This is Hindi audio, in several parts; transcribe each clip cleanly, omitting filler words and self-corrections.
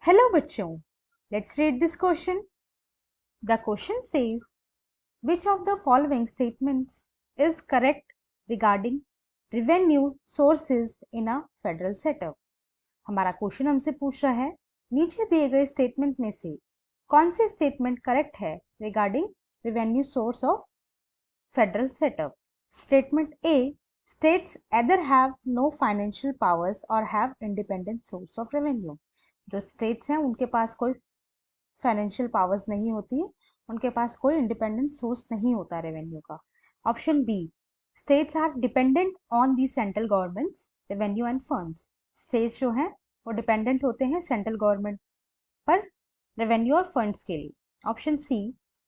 हेलो बच्चों, let's read this question. The question says which of the following statements is correct regarding revenue sources in a federal setup. हमारा क्वेश्चन हमसे पूछ रहा है नीचे दिए गए स्टेटमेंट में से कौन सी स्टेटमेंट करेक्ट है regarding revenue source of federal setup. Statement A states either have no financial powers or have independent source of revenue. जो स्टेट्स हैं उनके पास कोई फाइनेंशियल पावर्स नहीं होती है, उनके पास कोई इंडिपेंडेंट सोर्स नहीं होता रेवेन्यू का. Option B states are dependent on the central government's revenue and funds. States जो हैं वो डिपेंडेंट होते हैं सेंट्रल गवर्नमेंट पर रेवेन्यू और फंड्स के लिए. Option C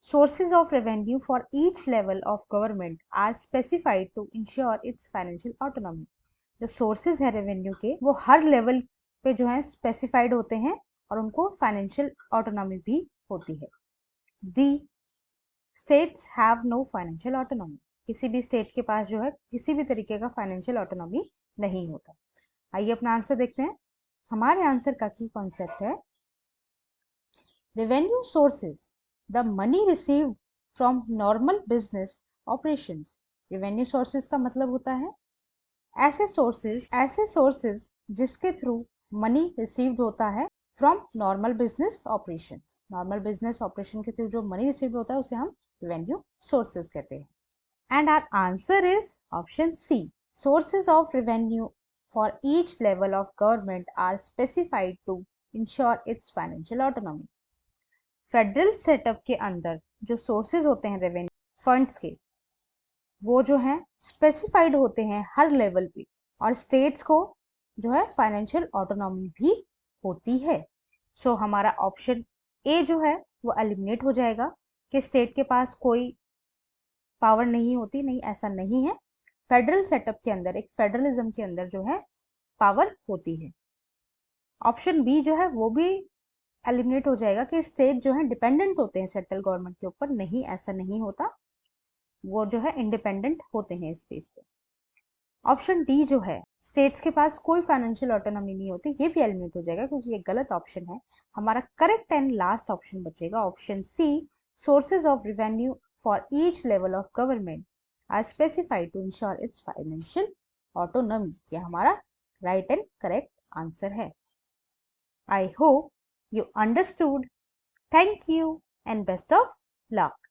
sources of revenue for each level of government are specified to ensure its financial autonomy. जो sources है रेवेन्यू के वो हर लेवल पे जो है स्पेसिफाइड होते हैं और उनको फाइनेंशियल ऑटोनॉमी भी होती है. The states have no financial autonomy. किसी भी स्टेट के पास जो है किसी भी तरीके का फाइनेंशियल ऑटोनॉमी नहीं होता. आइए अपना आंसर देखते हैं. हमारे आंसर का की कॉन्सेप्ट है revenue sources the money received from normal business operations. Revenue sources का मतलब होता है ऐसे सोर्सेज जिसके थ्रू मनी रिसीव्ड होता है from normal business operations. Normal business operation के थ्रू जो मनी रिसीव्ड होता है उसे हम रेवेन्यू सोर्सेज कहते हैं. And our answer is option C sources of revenue for each level of government are specified to ensure its financial autonomy. Federal setup के अंदर जो सोर्सेज होते हैं रेवेन्यू फंड्स के वो जो है स्पेसिफाइड होते हैं हर लेवल पे और स्टेट्स को जो है फाइनेंशियल ऑटोनॉमी भी होती है. सो हमारा ऑप्शन ए जो है वो एलिमिनेट हो जाएगा कि स्टेट के पास कोई पावर नहीं होती. नहीं, ऐसा नहीं है. फेडरल सेटअप के अंदर एक फेडरलिज्म के अंदर जो है पावर होती है. ऑप्शन बी जो है वो भी एलिमिनेट हो जाएगा कि स्टेट जो है डिपेंडेंट होते हैं सेंट्रल गवर्नमेंट के ऊपर. नहीं, ऐसा नहीं होता. वो जो है इंडिपेंडेंट होते हैं इस बेस पे. ऑप्शन डी जो है स्टेट्स के पास कोई फाइनेंशियल ऑटोनॉमी नहीं होती, ये भी एलिमिनेट हो जाएगा क्योंकि ये गलत ऑप्शन है. हमारा करेक्ट एंड लास्ट ऑप्शन बचेगा option C sources of revenue for each level of government are specified to ensure its financial autonomy. ये हमारा राइट एंड करेक्ट आंसर है. I hope you understood. Thank you and best of luck.